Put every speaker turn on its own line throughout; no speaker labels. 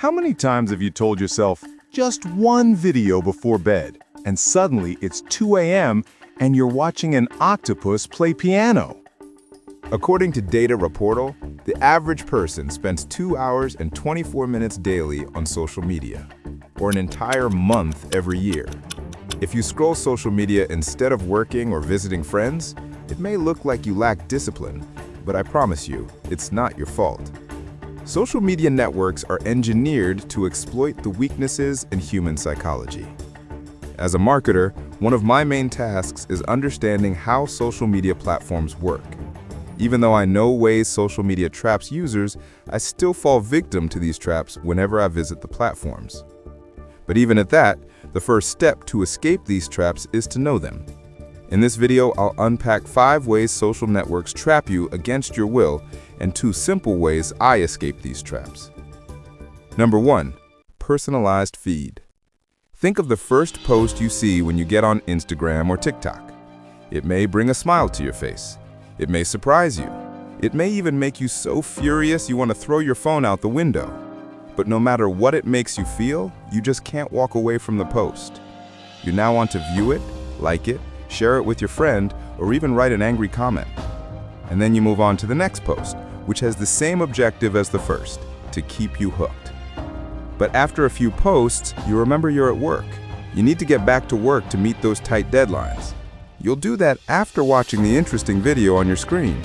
How many times have you told yourself, just one video before bed, and suddenly it's 2 a.m. and you're watching an octopus play piano?
According to Data Reportal, the average person spends 2 hours and 24 minutes daily on social media, or an entire month every year. If you scroll social media instead of working or visiting friends, it may look like you lack discipline, but I promise you, it's not your fault. Social media networks are engineered to exploit the weaknesses in human psychology. As a marketer, one of my main tasks is understanding how social media platforms work. Even though I know ways social media traps users, I still fall victim to these traps whenever I visit the platforms. But even at that, the first step to escape these traps is to know them. In this video, I'll unpack 5 ways social networks trap you against your will and 2 simple ways I escape these traps. Number 1. Personalized feed. Think of the first post you see when you get on Instagram or TikTok. It may bring a smile to your face. It may surprise you. It may even make you so furious you want to throw your phone out the window. But no matter what it makes you feel, you just can't walk away from the post. You now want to view it, like it, share it with your friend, or even write an angry comment. And then you move on to the next post, which has the same objective as the first, to keep you hooked. But after a few posts, you remember you're at work. You need to get back to work to meet those tight deadlines. You'll do that after watching the interesting video on your screen.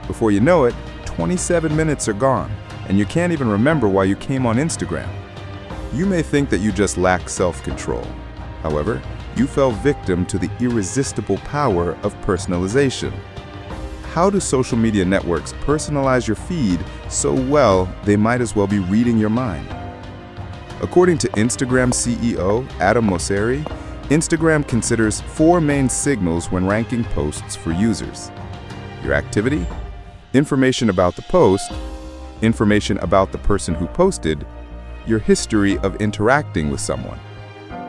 Before you know it, 27 minutes are gone, and you can't even remember why you came on Instagram. You may think that you just lack self-control. However, you fell victim to the irresistible power of personalization. How do social media networks personalize your feed so well they might as well be reading your mind? According to Instagram CEO Adam Mosseri, Instagram considers 4 main signals when ranking posts for users: your activity, information about the post, information about the person who posted, your history of interacting with someone.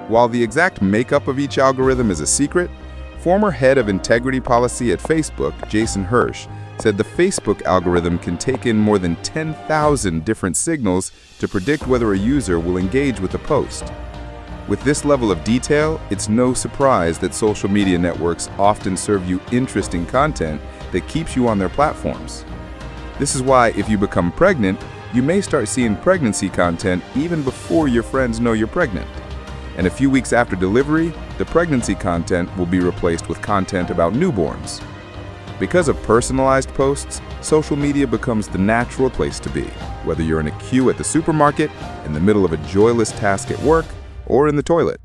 While the exact makeup of each algorithm is a secret, former head of integrity policy at Facebook, Jason Hirsch, said the Facebook algorithm can take in more than 10,000 different signals to predict whether a user will engage with a post. With this level of detail, it's no surprise that social media networks often serve you interesting content that keeps you on their platforms. This is why if you become pregnant, you may start seeing pregnancy content even before your friends know you're pregnant. And a few weeks after delivery, the pregnancy content will be replaced with content about newborns. Because of personalized posts, social media becomes the natural place to be, whether you're in a queue at the supermarket, in the middle of a joyless task at work, or in the toilet.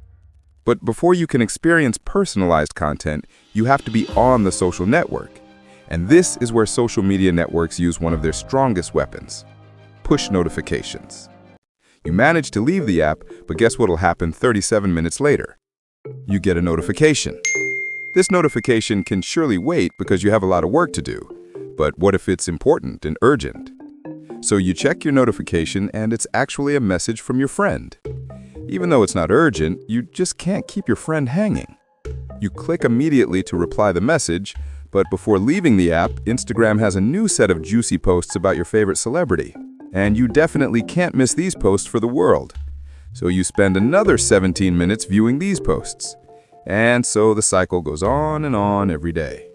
But before you can experience personalized content, you have to be on the social network. And this is where social media networks use one of their strongest weapons: push notifications. You manage to leave the app, but guess what'll happen 37 minutes later? You get a notification. This notification can surely wait because you have a lot of work to do. But what if it's important and urgent? So you check your notification and it's actually a message from your friend. Even though it's not urgent, you just can't keep your friend hanging. You click immediately to reply the message, but before leaving the app, Instagram has a new set of juicy posts about your favorite celebrity. And you definitely can't miss these posts for the world. So you spend another 17 minutes viewing these posts. And so the cycle goes on and on every day.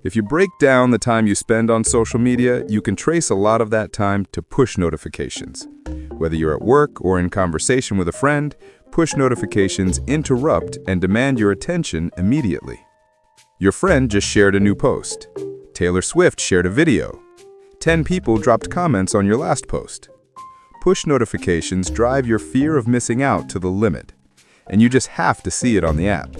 If you break down the time you spend on social media, you can trace a lot of that time to push notifications. Whether you're at work or in conversation with a friend, push notifications interrupt and demand your attention immediately. Your friend just shared a new post. Taylor Swift shared a video. 10 people dropped comments on your last post. Push notifications drive your fear of missing out to the limit, and you just have to see it on the app.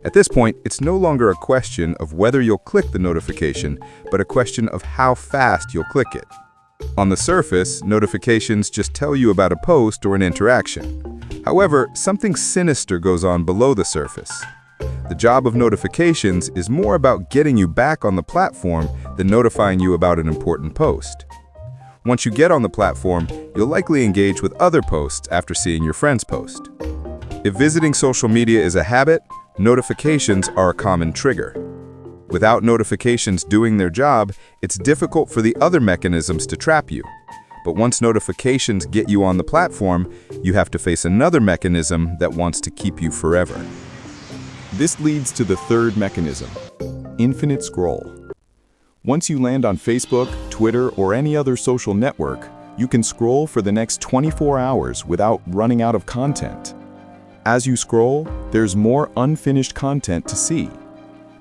At this point, it's no longer a question of whether you'll click the notification, but a question of how fast you'll click it. On the surface, notifications just tell you about a post or an interaction. However, something sinister goes on below the surface. The job of notifications is more about getting you back on the platform than notifying you about an important post. Once you get on the platform, you'll likely engage with other posts after seeing your friend's post. If visiting social media is a habit, notifications are a common trigger. Without notifications doing their job, it's difficult for the other mechanisms to trap you. But once notifications get you on the platform, you have to face another mechanism that wants to keep you forever.
This leads to the third mechanism: infinite scroll. Once you land on Facebook, Twitter, or any other social network, you can scroll for the next 24 hours without running out of content. As you scroll, there's more unfinished content to see,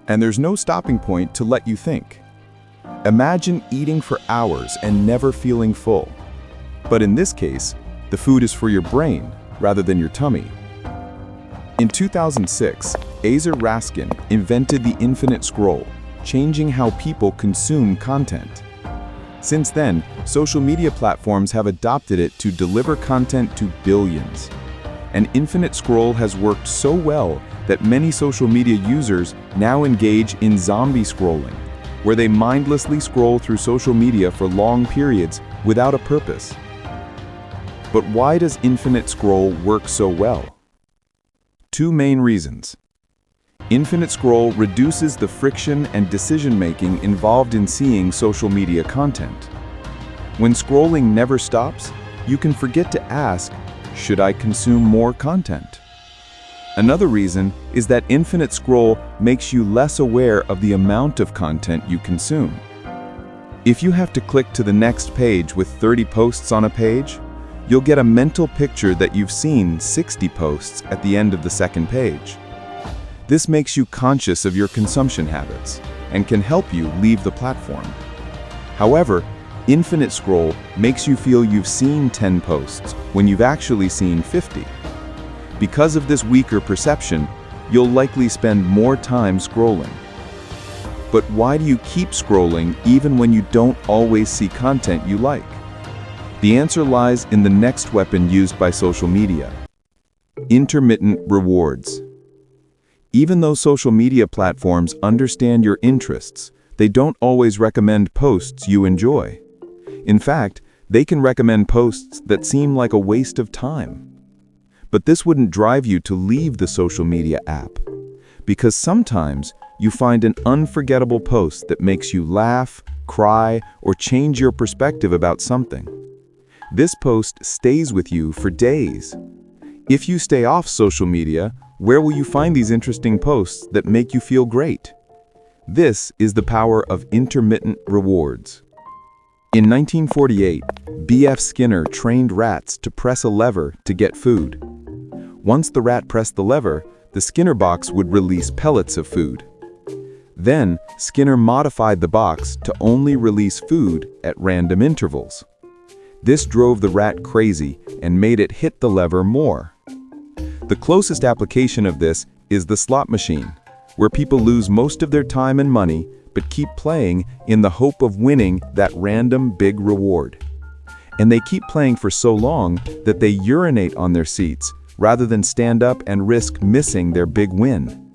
and there's no stopping point to let you think. Imagine eating for hours and never feeling full. But in this case, the food is for your brain rather than your tummy. In 2006, Azer Raskin invented the infinite scroll, changing how people consume content. Since then, social media platforms have adopted it to deliver content to billions. An infinite scroll has worked so well that many social media users now engage in zombie scrolling, where they mindlessly scroll through social media for long periods without a purpose. But why does infinite scroll work so well? Two main reasons. Infinite scroll reduces the friction and decision-making involved in seeing social media content. When scrolling never stops, you can forget to ask, should I consume more content? Another reason is that infinite scroll makes you less aware of the amount of content you consume. If you have to click to the next page with 30 posts on a page, you'll get a mental picture that you've seen 60 posts at the end of the second page. This makes you conscious of your consumption habits and can help you leave the platform. However, infinite scroll makes you feel you've seen 10 posts when you've actually seen 50. Because of this weaker perception, you'll likely spend more time scrolling. But why do you keep scrolling even when you don't always see content you like? The answer lies in the next weapon used by social media: intermittent rewards. Even though social media platforms understand your interests, they don't always recommend posts you enjoy. In fact, they can recommend posts that seem like a waste of time. But this wouldn't drive you to leave the social media app, because sometimes you find an unforgettable post that makes you laugh, cry, or change your perspective about something. This post stays with you for days. If you stay off social media, where will you find these interesting posts that make you feel great? This is the power of intermittent rewards. In 1948, B.F. Skinner trained rats to press a lever to get food. Once the rat pressed the lever, the Skinner box would release pellets of food. Then, Skinner modified the box to only release food at random intervals. This drove the rat crazy and made it hit the lever more. The closest application of this is the slot machine, where people lose most of their time and money but keep playing in the hope of winning that random big reward. And they keep playing for so long that they urinate on their seats rather than stand up and risk missing their big win.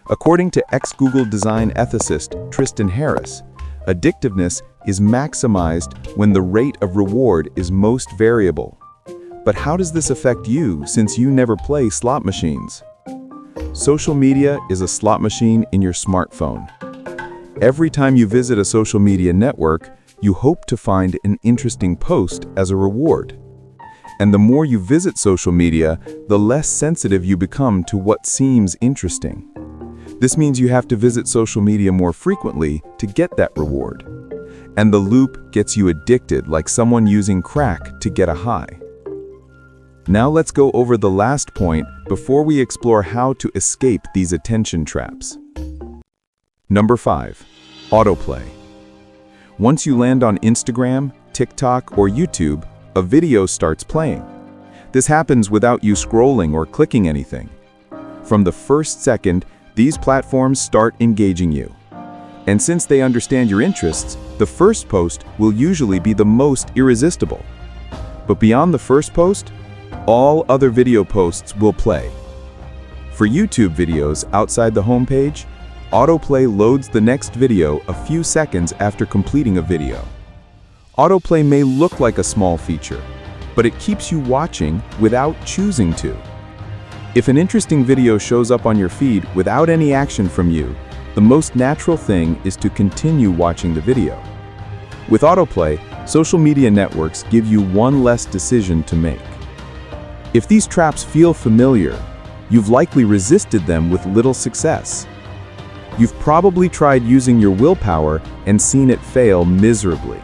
According to ex-Google design ethicist Tristan Harris, addictiveness is maximized when the rate of reward is most variable. But how does this affect you since you never play slot machines? Social media is a slot machine in your smartphone. Every time you visit a social media network, you hope to find an interesting post as a reward. And the more you visit social media, the less sensitive you become to what seems interesting. This means you have to visit social media more frequently to get that reward. And the loop gets you addicted like someone using crack to get a high. Now let's go over the last point before we explore how to escape these attention traps. Number 5. Autoplay. Once you land on Instagram, TikTok, or YouTube, a video starts playing. This happens without you scrolling or clicking anything. From the first second, these platforms start engaging you. And since they understand your interests, the first post will usually be the most irresistible. But beyond the first post, all other video posts will play. For YouTube videos outside the homepage, autoplay loads the next video a few seconds after completing a video. Autoplay may look like a small feature, but it keeps you watching without choosing to. If an interesting video shows up on your feed without any action from you, the most natural thing is to continue watching the video. With autoplay, Social media networks give you one less decision to make. If these traps feel familiar, you've likely resisted them with little success. You've probably tried using your willpower and seen it fail miserably.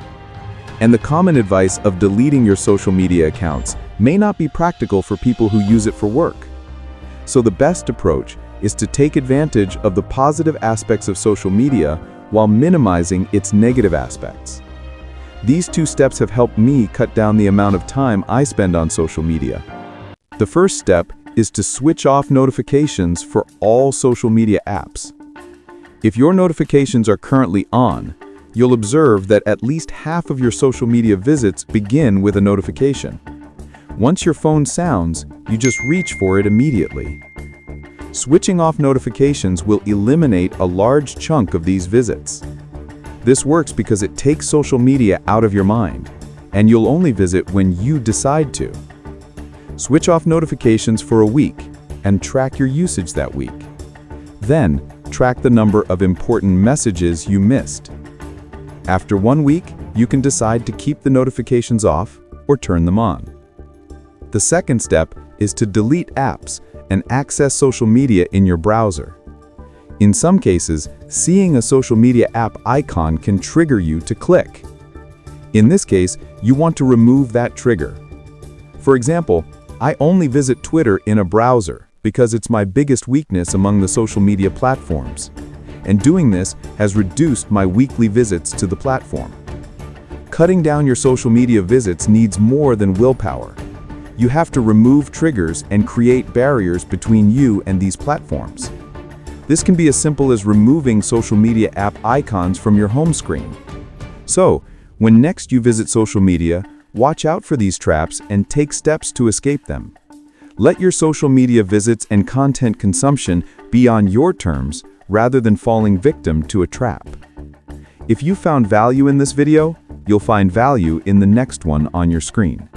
And the common advice of deleting your social media accounts may not be practical for people who use it for work. So the best approach is to take advantage of the positive aspects of social media while minimizing its negative aspects. These two steps have helped me cut down the amount of time I spend on social media. The first step is to switch off notifications for all social media apps. If your notifications are currently on, you'll observe that at least half of your social media visits begin with a notification. Once your phone sounds, you just reach for it immediately. Switching off notifications will eliminate a large chunk of these visits. This works because it takes social media out of your mind, and you'll only visit when you decide to. Switch off notifications for a week and track your usage that week. Then, track the number of important messages you missed. After 1 week, you can decide to keep the notifications off or turn them on. The second step is to delete apps and access social media in your browser. In some cases, seeing a social media app icon can trigger you to click. In this case, you want to remove that trigger. For example, I only visit Twitter in a browser because it's my biggest weakness among the social media platforms, and doing this has reduced my weekly visits to the platform. Cutting down your social media visits needs more than willpower. You have to remove triggers and create barriers between you and these platforms. This can be as simple as removing social media app icons from your home screen. So, when next you visit social media, watch out for these traps and take steps to escape them. Let your social media visits and content consumption be on your terms rather than falling victim to a trap. If you found value in this video, you'll find value in the next one on your screen.